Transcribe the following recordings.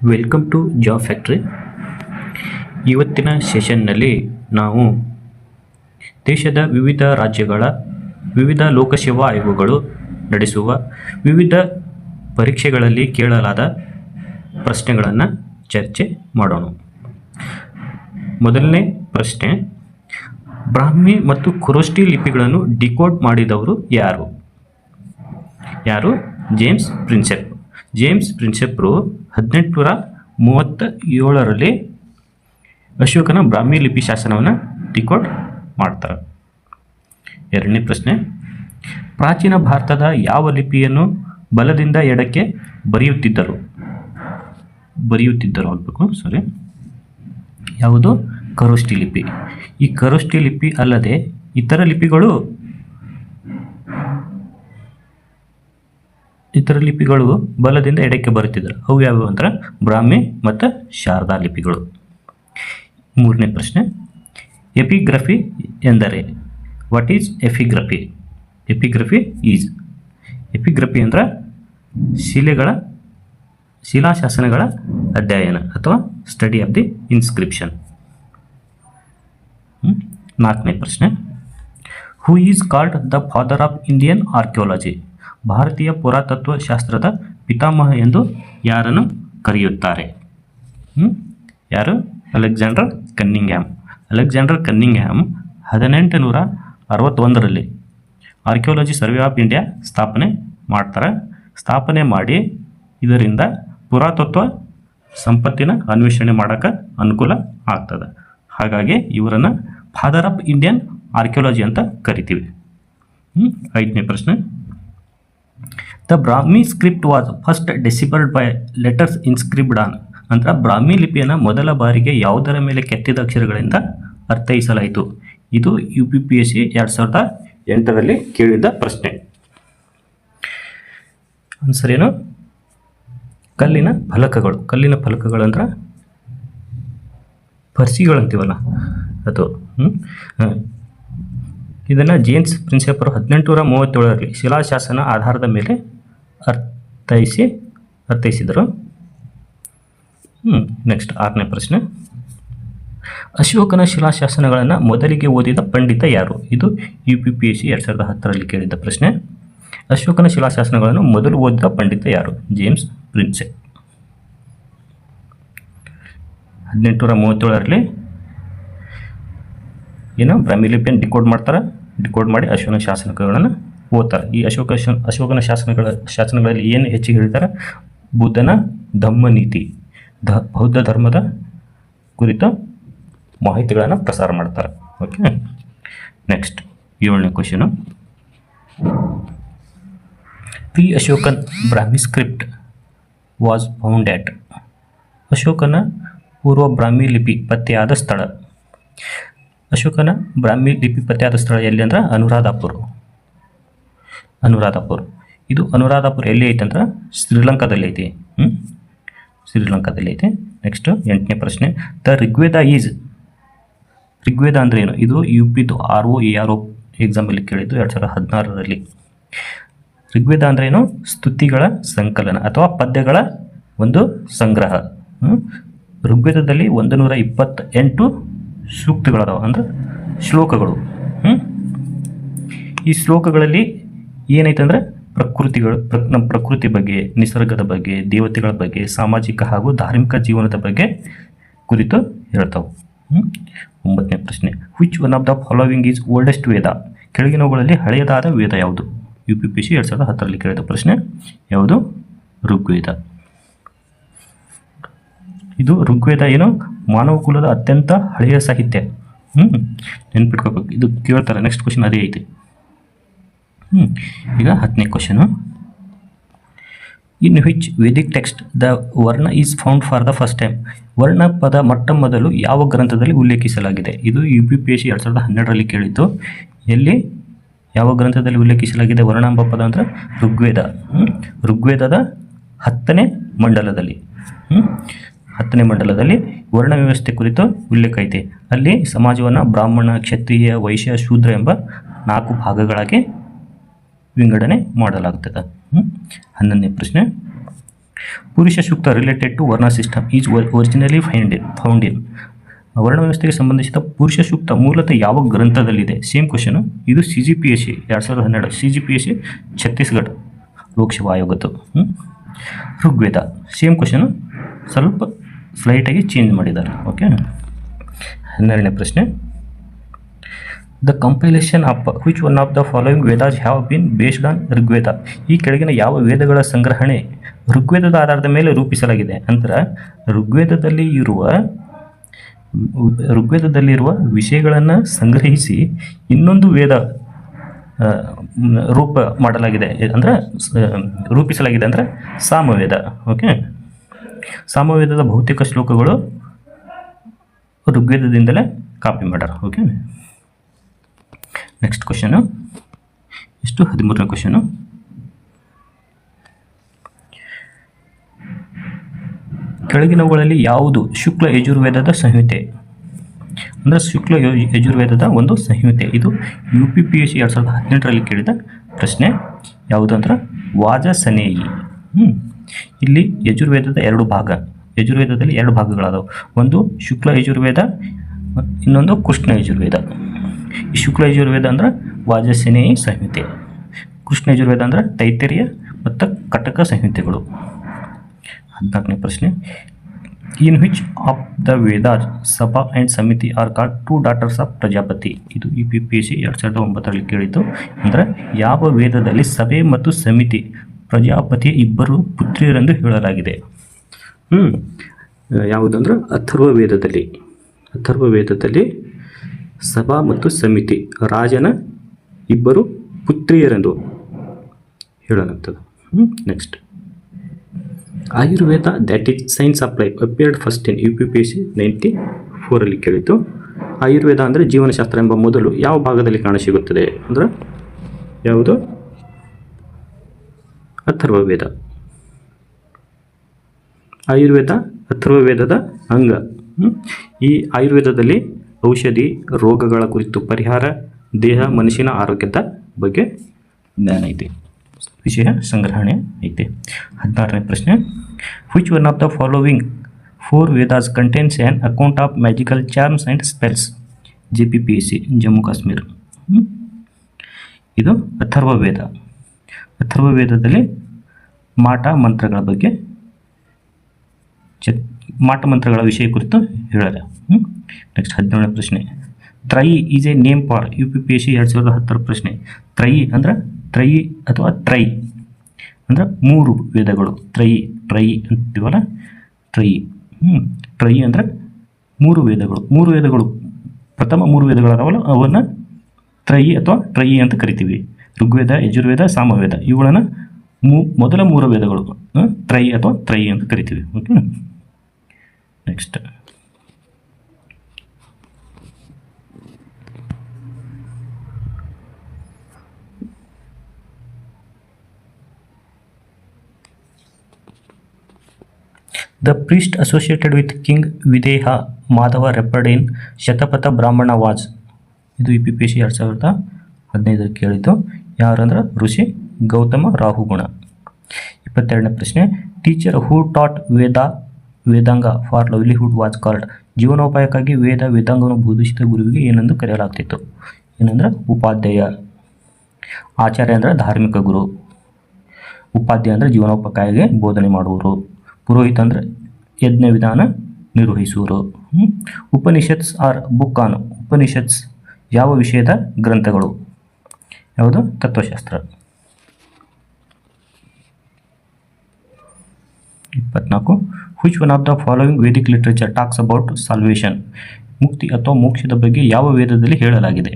Welcome to job factory. ಇವತ್ತಿನ ಸೆಷನ್ನಲ್ಲಿ ನಾವು ದೇಶದ ವಿವಿಧ ರಾಜ್ಯಗಳ ವಿವಿಧ ಲೋಕಸೇವಾ ಆಯೋಗಗಳು ನಡೆಸುವ ವಿವಿಧ ಪರೀಕ್ಷೆಗಳಲ್ಲಿ ಕೇಳಲಾದ ಪ್ರಶ್ನೆಗಳನ್ನು ಚರ್ಚೆ ಮಾಡೋಣ. ಮೊದಲನೇ ಪ್ರಶ್ನೆ, ಬ್ರಾಹ್ಮಿ ಮತ್ತು ಖರೋಷ್ಠಿ ಲಿಪಿಗಳನ್ನು ಡಿಕೋಡ್ ಮಾಡಿದವರು ಯಾರು? James Prinsep. ಜೇಮ್ಸ್ ಪ್ರಿನ್ಸೆಪ್ರು 1837ರಲ್ಲಿ ಅಶೋಕನ ಬ್ರಾಹ್ಮಿ ಲಿಪಿ ಶಾಸನವನ್ನು ಡಿಕೋಡ್ ಮಾಡ್ತಾರೆ. ಎರಡನೇ ಪ್ರಶ್ನೆ, ಪ್ರಾಚೀನ ಭಾರತದ ಯಾವ ಲಿಪಿಯನ್ನು ಬಲದಿಂದ ಎಡಕ್ಕೆ ಬರೆಯುತ್ತಿದ್ದರು ಆಗಬೇಕು ಯಾವುದು? ಖರೋಷ್ಠಿ ಲಿಪಿ. ಈ ಖರೋಷ್ಠಿ ಲಿಪಿ ಅಲ್ಲದೆ ಇತರ ಲಿಪಿಗಳು ಬಲದಿಂದ ಎಡಕ್ಕೆ ಬರುತ್ತಿದ್ದರು. ಅವು ಯಾವುವು ಅಂದ್ರೆ ಬ್ರಾಹ್ಮಿ ಮತ್ತು ಶಾರದಾ ಲಿಪಿಗಳು. ಮೂರನೇ ಪ್ರಶ್ನೆ, ಎಪಿಗ್ರಫಿ ಎಂದರೆ? What is epigraphy? ಎಪಿಗ್ರಫಿ ಅಂದ್ರೆ ಶಿಲಾಶಾಸನಗಳ ಅಧ್ಯಯನ ಅಥವಾ ಸ್ಟಡಿ ಆಫ್ ದಿ ಇನ್ಸ್ಕ್ರಿಪ್ಷನ್. ನಾಲ್ಕನೇ ಪ್ರಶ್ನೆ, who is called the father of Indian archaeology? ಭಾರತೀಯ ಪುರಾತತ್ವ ಶಾಸ್ತ್ರದ ಪಿತಾಮಹ ಎಂದು ಯಾರನ್ನು ಕರೆಯುತ್ತಾರೆ? ಯಾರು? Alexander Cunningham. 1861ರಲ್ಲಿ ಆರ್ಕಿಯಾಲಜಿ ಸರ್ವೆ ಆಫ್ ಇಂಡಿಯಾ ಸ್ಥಾಪನೆ ಮಾಡಿ ಇದರಿಂದ ಪುರಾತತ್ವ ಸಂಪತ್ತಿನ ಅನ್ವೇಷಣೆ ಮಾಡೋಕ್ಕೆ ಅನುಕೂಲ ಆಗ್ತದೆ. ಹಾಗಾಗಿ ಇವರನ್ನು ಫಾದರ್ ಆಫ್ ಇಂಡಿಯನ್ ಆರ್ಕಿಯಾಲಜಿ ಅಂತ ಕರಿತೀವಿ. ಐದನೇ ಪ್ರಶ್ನೆ, the Brahmi script was first deciphered by letters inscribed on. ನಂತರ ಬ್ರಾಹ್ಮಿ ಲಿಪಿಯನ್ನು ಮೊದಲ ಬಾರಿಗೆ ಯಾವುದರ ಮೇಲೆ ಕೆತ್ತಿದ ಅಕ್ಷರಗಳಿಂದ ಅರ್ಥೈಸಲಾಯಿತು? ಇದು UPPSC 2008ರಲ್ಲಿ ಕೇಳಿದ ಪ್ರಶ್ನೆ. ಆನ್ಸರ್ ಏನು? ಕಲ್ಲಿನ ಫಲಕಗಳು ಅಂದ್ರೆ ಪರ್ಸಿಗಳಂತೀವಲ್ಲ ಅದು. ಇದನ್ನು ಜೇಮ್ಸ್ ಪ್ರಿನ್ಸೆಪ್ 1837ರಲ್ಲಿ ಶಿಲಾಶಾಸನ ಆಧಾರದ ಮೇಲೆ ಅರ್ಥೈಸಿದರು. ನೆಕ್ಸ್ಟ್ ಆರನೇ ಪ್ರಶ್ನೆ, ಅಶೋಕನ ಶಿಲಾಶಾಸನಗಳನ್ನು ಮೊದಲಿಗೆ ಓದಿದ ಪಂಡಿತ ಯಾರು? ಇದು UPPSC 2010ರಲ್ಲಿ ಕೇಳಿದ ಪ್ರಶ್ನೆ. ಅಶೋಕನ ಶಿಲಾಶಾಸನಗಳನ್ನು ಮೊದಲು ಓದಿದ ಪಂಡಿತ ಯಾರು? James Prinsep. 1837ರಲ್ಲಿ ಬ್ರಾಹ್ಮಿ ಲಿಪಿಯನ್ನು ಡಿಕೋಡ್ ಮಾಡಿ ಅಶೋಕನ ಶಾಸನಗಳನ್ನು ಓದ್ತಾರೆ. ಈ ಅಶೋಕನ ಶಾಸನಗಳಲ್ಲಿ ಏನು ಹೆಚ್ಚಿಗೆ ಹೇಳ್ತಾರೆ? ಬುದ್ಧನ ಧಮ್ಮನೀತಿ, ಬೌದ್ಧ ಧರ್ಮದ ಕುರಿತ ಮಾಹಿತಿಗಳನ್ನು ಪ್ರಸಾರ ಮಾಡ್ತಾರೆ. ಓಕೆ, ನೆಕ್ಸ್ಟ್ 7ನೇ question, pre Ashokan Brahmi script was found at? ಅಶೋಕನ ಪೂರ್ವ ಬ್ರಾಹ್ಮಿ ಲಿಪಿ ಪತ್ತೆಯಾದ ಸ್ಥಳ. ಅಶೋಕನ ಬ್ರಾಹ್ಮಿ ಲಿಪಿ ಪತ್ತೆಯಾದ ಸ್ಥಳ ಎಲ್ಲಿ ಅಂದ್ರೆ ಅನುರಾಧಾಪುರ. ಇದು ಅನುರಾಧಾಪುರ ಎಲ್ಲಿ ಐತೆ ಅಂದ್ರೆ ಶ್ರೀಲಂಕಾದಲ್ಲಿ ಐತಿ. ನೆಕ್ಸ್ಟ್ 8ನೇ ಪ್ರಶ್ನೆ, ದ ಋಗ್ವೇದ ಅಂದ್ರೆ ಏನು? ಇದು UPದು ROERO ಎಕ್ಸಾಮಲ್ಲಿ ಕೇಳಿದ್ದು 2016ರಲ್ಲಿ. ಋಗ್ವೇದ ಅಂದ್ರೆ ಏನು? ಸ್ತುತಿಗಳ ಸಂಕಲನ ಅಥವಾ ಪದ್ಯಗಳ ಒಂದು ಸಂಗ್ರಹ. ಋಗ್ವೇದದಲ್ಲಿ 128 ಸೂಕ್ತಗಳದಾವ ಅಂದ್ರೆ ಶ್ಲೋಕಗಳು. ಈ ಶ್ಲೋಕಗಳಲ್ಲಿ ಏನೈತೆ ಅಂದ್ರೆ ನಮ್ಮ ಪ್ರಕೃತಿ ಬಗ್ಗೆ, ನಿಸರ್ಗದ ಬಗ್ಗೆ, ದೇವತೆಗಳ ಬಗ್ಗೆ, ಸಾಮಾಜಿಕ ಹಾಗೂ ಧಾರ್ಮಿಕ ಜೀವನದ ಬಗ್ಗೆ ಕುರಿತು ಹೇಳ್ತಾವೆ. 9ನೇ ಪ್ರಶ್ನೆ, which one of the following is oldest Veda? ಕೆಳಗಿನವುಗಳಲ್ಲಿ ಹಳೆಯದಾದ ವೇದ ಯಾವುದು? UPPSC 2010ರಲ್ಲಿ ಕೇಳಿದ ಪ್ರಶ್ನೆ. ಯಾವುದು? ಋಗ್ವೇದ. ಇದು ಋಗ್ವೇದ ಮಾನವ ಕುಲದ ಅತ್ಯಂತ ಹಳೆಯ ಸಾಹಿತ್ಯ. ನೆನ್ಪಿಟ್ಕೋಬೇಕು, ಇದು ಕೇಳ್ತಾರೆ. ನೆಕ್ಸ್ಟ್ ಕ್ವಶನ್ ಅದೇ ಐತೆ. ಈಗ 10ನೇ question, in which Vedic text the varna is found for the first time? ವರ್ಣ ಪದ ಮೊಟ್ಟಮೊದಲು ಯಾವ ಗ್ರಂಥದಲ್ಲಿ ಉಲ್ಲೇಖಿಸಲಾಗಿದೆ? ಇದು UPPSC 2012ರಲ್ಲಿ ಕೇಳಿದ್ದು. ಎಲ್ಲಿ, ಯಾವ ಗ್ರಂಥದಲ್ಲಿ ಉಲ್ಲೇಖಿಸಲಾಗಿದೆ ವರ್ಣಾಂಬ ಪದ ಅಂದ್ರೆ ಋಗ್ವೇದದ 10ನೇ ಮಂಡಲದಲ್ಲಿ ವರ್ಣ ವ್ಯವಸ್ಥೆ ಕುರಿತು ಉಲ್ಲೇಖ ಐತೆ. ಅಲ್ಲಿ ಸಮಾಜವನ್ನು ಬ್ರಾಹ್ಮಣ, ಕ್ಷತ್ರಿಯ, ವೈಶ್ಯ, ಶೂದ್ರ ಎಂಬ 4 ಭಾಗಗಳಾಗಿ ವಿಂಗಡಣೆ ಮಾಡಲಾಗುತ್ತದೆ. 11ನೇ ಪ್ರಶ್ನೆ, Purusha Sukta related to varna system is originally found in ವರ್ಣ ವ್ಯವಸ್ಥೆಗೆ ಸಂಬಂಧಿಸಿದ ಪುರುಷ ಸೂಕ್ತ ಮೂಲತಃ ಯಾವ ಗ್ರಂಥದಲ್ಲಿದೆ? Same question. ಇದು CGPSC 2012 CGPSC ಛತ್ತೀಸ್ಗಢ ಲೋಕಸಭಾ ಆಯೋಗದ್ದು. ಋಗ್ವೇದ ಸೇಮ್ ಕ್ವಶನು, ಸ್ವಲ್ಪ ಸ್ಲೈಟಾಗಿ ಚೇಂಜ್ ಮಾಡಿದ್ದಾರೆ. ಓಕೆ. 12ನೇ ಪ್ರಶ್ನೆ. The compilation of which one of the following Vedas have been based on Rigveda? ಈ ಕೆಳಗಿನ ಯಾವ ವೇದಗಳ ಸಂಗ್ರಹಣೆ ಋಗ್ವೇದದ ಆಧಾರದ ಮೇಲೆ ರೂಪಿಸಲಾಗಿದೆ? ಅಂದ್ರೆ ಋಗ್ವೇದದಲ್ಲಿರುವ ವಿಷಯಗಳನ್ನು ಸಂಗ್ರಹಿಸಿ ಇನ್ನೊಂದು ವೇದ ರೂಪ ಮಾಡಲಾಗಿದೆ, ಅಂದರೆ ರೂಪಿಸಲಾಗಿದೆ, ಅಂದರೆ ಸಾಮವೇದ. ಓಕೆ. ಸಾಮವೇದದ ಬಹುತೇಕ ಶ್ಲೋಕಗಳು ಋಗ್ವೇದದಿಂದಲೇ ಕಾಪಿ ಮಾಡ್ಯಾರ. ಓಕೆ. Next question. 13ನೇ ಕ್ವಶನು. ಕೆಳಗಿನವುಗಳಲ್ಲಿ ಯಾವುದು ಶುಕ್ಲ ಯಜುರ್ವೇದದ ಸಂಹಿತೆ? ಅಂದರೆ ಶುಕ್ಲ ಯಜುರ್ವೇದದ ಒಂದು ಸಂಹಿತೆ. ಇದು UPPSC 2018ರಲ್ಲಿ ಕೇಳಿದ ಪ್ರಶ್ನೆ. ಯಾವುದು ಅಂದ್ರೆ ವಾಜಸನೇಯಿ. ಇಲ್ಲಿ ಯಜುರ್ವೇದದ 2 ಭಾಗ. ಯಜುರ್ವೇದದಲ್ಲಿ 2 ಭಾಗಗಳಾದವು. ಒಂದು ಶುಕ್ಲ ಯಜುರ್ವೇದ, ಇನ್ನೊಂದು ಕೃಷ್ಣ ಯಜುರ್ವೇದ. ಈ ಶುಕ್ಲ ಯಜುರ್ವೇದ ಅಂದ್ರೆ ವಾಜಸನೇಯಿ ಸಂಹಿತೆ. ಕೃಷ್ಣ ಯಜುರ್ವೇದ ಅಂದ್ರೆ ತೈತರಿಯ ಮತ್ತು ಕಟಕ ಸಂಹಿತೆಗಳು. 14ನೇ ಪ್ರಶ್ನೆ. In which of the Vedas ಸಭಾ ಆ್ಯಂಡ್ ಸಮಿತಿ are called 2 daughters of Prajapati? ಇದು UPPSC 2009ರಲ್ಲಿ ಕೇಳಿತು. ಅಂದರೆ ಯಾವ ವೇದದಲ್ಲಿ ಸಭೆ ಮತ್ತು ಸಮಿತಿ ಪ್ರಜಾಪತಿಯ 2 ಪುತ್ರಿಯರೆಂದು ಹೇಳಲಾಗಿದೆ? ಯಾವುದಂದ್ರೆ ಅಥರ್ವ ವೇದದಲ್ಲಿ ಸಭಾ ಮತ್ತು ಸಮಿತಿ ರಾಜನ 2 ಪುತ್ರಿಯರೆಂದು ಹೇಳಲಾಗ್ತದೆ. Next. Ayurveda that is science of life appeared first in UPPSC 94ರಲ್ಲಿ ಕೇಳಿತು. ಆಯುರ್ವೇದ ಅಂದರೆ ಜೀವನಶಾಸ್ತ್ರ ಎಂಬ ಮೊದಲು ಯಾವ ಭಾಗದಲ್ಲಿ ಕಾಣಸಿಗುತ್ತದೆ? ಅಂದರೆ ಯಾವುದು? ಅಥರ್ವವೇದ. ಆಯುರ್ವೇದ ಅಥರ್ವವೇದದ ಅಂಗ. ಈ ಆಯುರ್ವೇದದಲ್ಲಿ ಔಷಧಿ, ರೋಗಗಳ ಕುರಿತು ಪರಿಹಾರ, ದೇಹ ಮನುಷ್ಯನ ಆರೋಗ್ಯದ ಬಗ್ಗೆ ಜ್ಞಾನ ಐತೆ, ವಿಷಯ ಸಂಗ್ರಹಣೆ ಐತೆ. 16ನೇ ಪ್ರಶ್ನೆ. Which one of the following 4 Vedas contains an account of magical charms and spells? JPPSC Jammu Kashmir. ಇದು ಅಥರ್ವವೇದ. ಅಥರ್ವವೇದದಲ್ಲಿ ಮಾಟ ಮಂತ್ರಗಳ ಬಗ್ಗೆ, ಮಾಟ ಮಂತ್ರಗಳ ವಿಷಯ ಕುರಿತು ಹೇಳಲ್ಲ. ನೆಕ್ಸ್ಟ್ 17ನೇ ಪ್ರಶ್ನೆ. Trayi is a name for? UPPSC 2010 ಪ್ರಶ್ನೆ. ತ್ರಯಿ ಅಂದ್ರೆ ತ್ರಯಿ ಅಥವಾ ತ್ರೈ ಅಂದ್ರೆ 3 ವೇದಗಳು. ತ್ರಯಿ ಅಂತೀವಲ್ಲ, ತ್ರಯಿ ಅಂದ್ರೆ 3 ವೇದಗಳು. 3 ವೇದಗಳು, ಪ್ರಥಮ 3 ವೇದಗಳದಾವಲ್ಲ, ಅವನ್ನ ತ್ರಯಿ ಅಥವಾ ತ್ರಯಿ ಅಂತ ಕರಿತೀವಿ. ಋಗ್ವೇದ, ಯಜುರ್ವೇದ, ಸಾಮವೇದ, ಇವುಗಳನ್ನು ಮೊದಲ 3 ವೇದಗಳು ತ್ರಯಿ ಅಥವಾ ತ್ರಯಿ ಅಂತ ಕರಿತೀವಿ. Okay. Next. The priest associated with King Videha Madhava referred in ಶತಪಥ ಬ್ರಾಹ್ಮಣ ವಾಜ್. ಇದು UPPSC 2015 ಕೇಳಿತು. ಯಾರಂದ್ರೆ ಋಷಿ ಗೌತಮ ರಾಹುಗುಣ. 22ನೇ ಪ್ರಶ್ನೆ. Teacher who taught Vedanga for livelihood was called? ಜೀವನೋಪಾಯಕ್ಕಾಗಿ ವೇದಾಂಗವನ್ನು ಬೋಧಿಸಿದ ಗುರುವಿಗೆ ಏನೆಂದು ಕರೆಯಲಾಗ್ತಿತ್ತು? ಏನಂದ್ರೆ ಉಪಾಧ್ಯಾಯ. ಆಚಾರ್ಯ ಅಂದರೆ ಧಾರ್ಮಿಕ ಗುರು. ಉಪಾಧ್ಯಾಯ ಅಂದರೆ ಜೀವನೋಪಾಯಕ್ಕಾಗಿ ಬೋಧನೆ ಮಾಡುವರು. ಪುರೋಹಿತ ಅಂದರೆ ಯಜ್ಞ ವಿಧಾನ ನಿರ್ವಹಿಸುವರು. Upanishads are book on? Upanishads ಯಾವ ವಿಷಯದ ಗ್ರಂಥಗಳು? ಯಾವುದು? ತತ್ವಶಾಸ್ತ್ರ. 24. Which one of the following Vedic literature talks about salvation? ಮುಕ್ತಿ ಅಥವಾ ಮೋಕ್ಷದ ಬಗ್ಗೆ ಯಾವ ವೇದದಲ್ಲಿ ಹೇಳಲಾಗಿದೆ?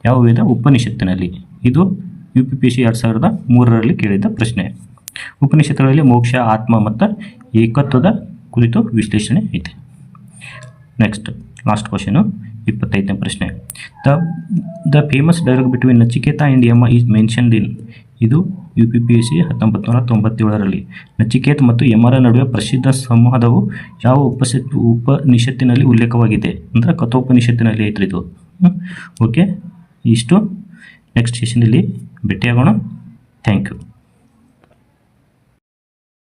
ಯಾವ ವೇದ? ಉಪನಿಷತ್ತಿನಲ್ಲಿ. ಇದು UPPSC 2003ರಲ್ಲಿ ಕೇಳಿದ ಪ್ರಶ್ನೆ. ಉಪನಿಷತ್ತುಗಳಲ್ಲಿ ಮೋಕ್ಷ, ಆತ್ಮ ಮತ್ತು ಏಕತ್ವದ ಕುರಿತು ವಿಶ್ಲೇಷಣೆ ಐತೆ. ನೆಕ್ಸ್ಟ್ ಲಾಸ್ಟ್ ಕ್ವಶನು, 25ನೇ ಪ್ರಶ್ನೆ. The famous dialogue between Nachiketa and Yama is mentioned in? ಇದು UPPSC 1997ರಲ್ಲಿ. ನಚಿಕೇತ್ ಮತ್ತು ಯಮರ ನಡುವೆ ಪ್ರಸಿದ್ಧ ಸಂವಾದವು ಯಾವ ಉಪನಿಷತ್ತಿನಲ್ಲಿ ಉಲ್ಲೇಖವಾಗಿದೆ? ಅಂದರೆ ಕಥೋಪನಿಷತ್ತಿನಲ್ಲಿ ಐತ್ರಿ ಇದು. ಓಕೆ, ಇಷ್ಟು. ನೆಕ್ಸ್ಟ್ ಸೆಷನಲ್ಲಿ ಭೇಟಿಯಾಗೋಣ. Thank you.